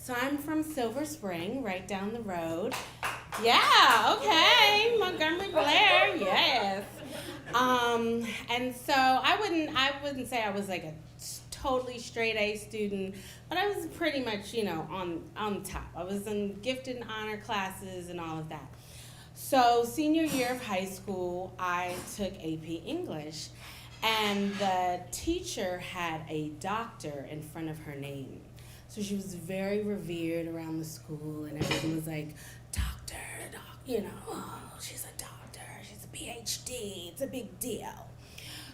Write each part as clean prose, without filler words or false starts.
So I'm from Silver Spring, right down the road. Yeah, okay. Montgomery Blair, yes. And so I wouldn't say I was like a totally straight A student, but I was pretty much, on top. I was in gifted and honor classes and all of that. So senior year of high school, I took AP English, and the teacher had a doctor in front of her name. So she was very revered around the school, and everyone was like, doctor, oh, she's a doctor, she's a PhD, it's a big deal.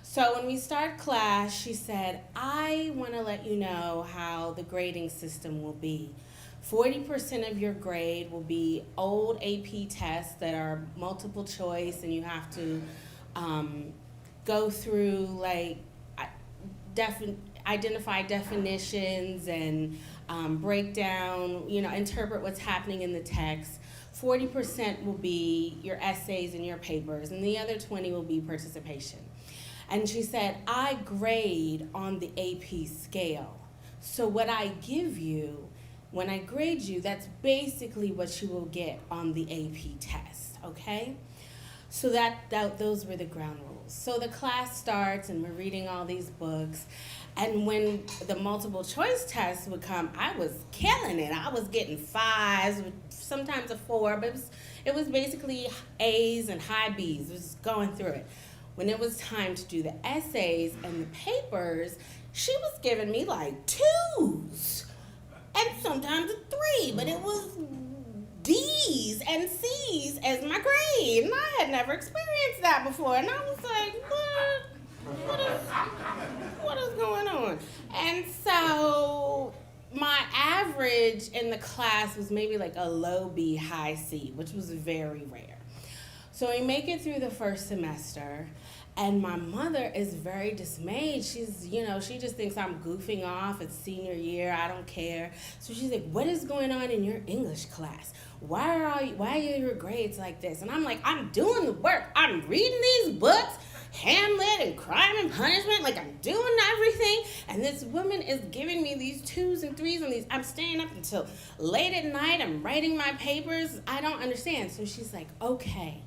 So when we start class, she said, I want to let you know how the grading system will be. 40% of your grade will be old AP tests that are multiple choice, and you have to go through like identify definitions and break down, interpret what's happening in the text. 40% will be your essays and your papers, and the other 20 will be participation. And she said, I grade on the AP scale. So what I give you, when I grade you, that's basically what you will get on the AP test, okay? So those were the ground rules. So the class starts, and we're reading all these books. And when the multiple choice test would come, I was killing it. I was getting 5s, sometimes a 4, but it was basically A's and high B's. Just going through it. When it was time to do the essays and the papers, she was giving me like 2s and sometimes a 3, but it was D's and C's as my grade, and I had never experienced that before, and I was like, what is going on? And so my average in the class was maybe like a low B, high C, which was very rare. So we make it through the first semester, and my mother is very dismayed. She's, she just thinks I'm goofing off. It's senior year. I don't care. So she's like, what is going on in your English class? Why are your grades like this? And I'm like, I'm doing the work. I'm reading these books, Hamlet and Crime and Punishment, like I'm doing everything. And this woman is giving me these 2s and 3s on these. I'm staying up until late at night. I'm writing my papers. I don't understand. So she's like, okay,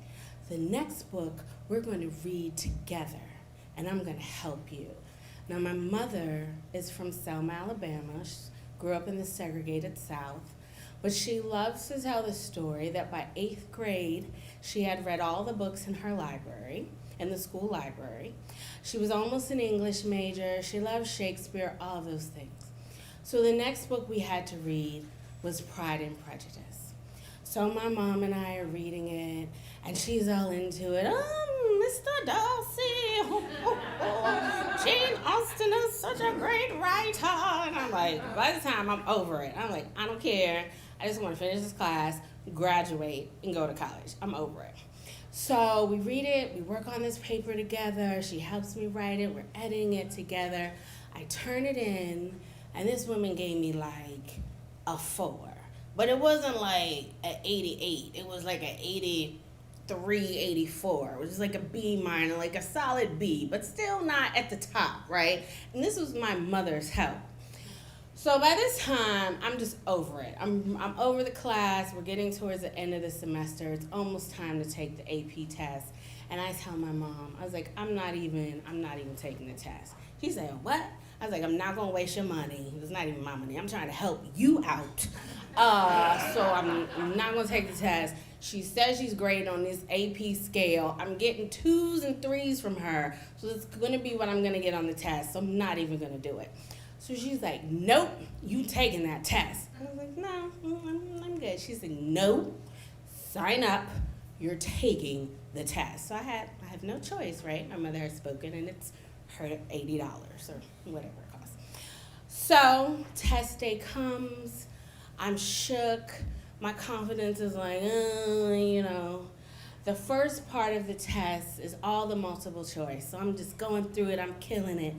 the next book we're going to read together, and I'm going to help you. Now, my mother is from Selma, Alabama. She grew up in the segregated South, but she loves to tell the story that by 8th grade, she had read all the books in her library, in the school library. She was almost an English major. She loved Shakespeare, all of those things. So the next book we had to read was Pride and Prejudice. So my mom and I are reading it, and she's all into it. Mr. Darcy, Jane Austen is such a great writer. And I'm like, by the time I'm over it, I'm like, I don't care. I just want to finish this class, graduate, and go to college. I'm over it. So we read it, we work on this paper together. She helps me write it, we're editing it together. I turn it in, and this woman gave me like a 4. But it wasn't like an 88. It was like an 83, 84, which is like a B minor, like a solid B, but still not at the top, right? And this was my mother's help. So by this time, I'm just over it. I'm over the class. We're getting towards the end of the semester. It's almost time to take the AP test. And I tell my mom, I was like, I'm not even taking the test. She said, what? I was like, I'm not gonna waste your money. It's not even my money. I'm trying to help you out. So I'm not gonna take the test. She says she's graded on this AP scale. I'm getting 2s and 3s from her. So it's gonna be what I'm gonna get on the test. So I'm not even gonna do it. So she's like, nope, you taking that test. I was like, no, I'm good. She's like, no, sign up. You're taking the test. So I have no choice, right? My mother has spoken, and it's her $80 or whatever it costs. So test day comes. I'm shook. My confidence is like, The first part of the test is all the multiple choice. So I'm just going through it. I'm killing it.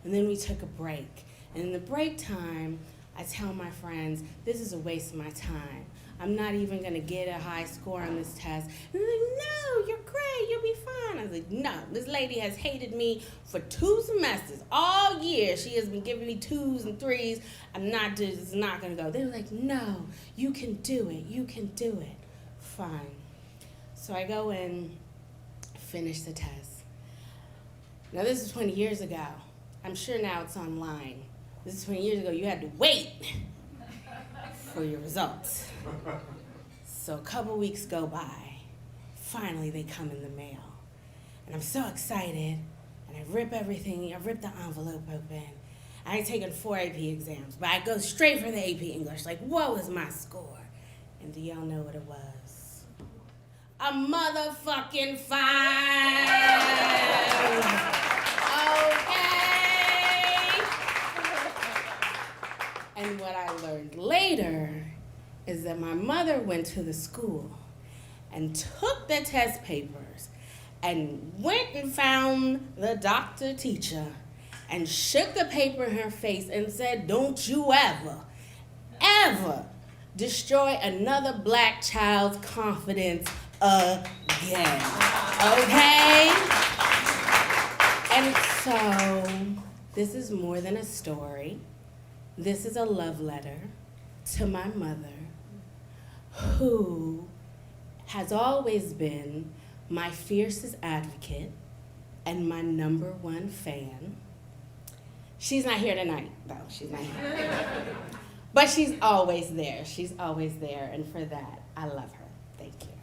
And then we took a break. And in the break time, I tell my friends, this is a waste of my time. I'm not even going to get a high score on this test. And they're like, no, you're great. You're you'll be fine. I was like, no, this lady has hated me for 2 semesters. All year, she has been giving me 2s and 3s. It's not going to go. They were like, no, you can do it. You can do it. Fine. So I go in, finish the test. Now, this is 20 years ago. I'm sure now it's online. This is 20 years ago. You had to wait for your results. So a couple weeks go by. Finally, they come in the mail. And I'm so excited. And I rip the envelope open. I ain't taken 4 AP exams, but I go straight for the AP English. Like, what was my score? And do y'all know what it was? A motherfucking 5. Okay? And what I learned later is that my mother went to the school and took the test papers and went and found the doctor teacher and shook the paper in her face and said, don't you ever destroy another black child's confidence again, okay? And so this is more than a story. This is a love letter to my mother, who has always been my fiercest advocate and my #1 fan. She's not here tonight, though. She's not here. But she's always there. She's always there, and for that, I love her. Thank you.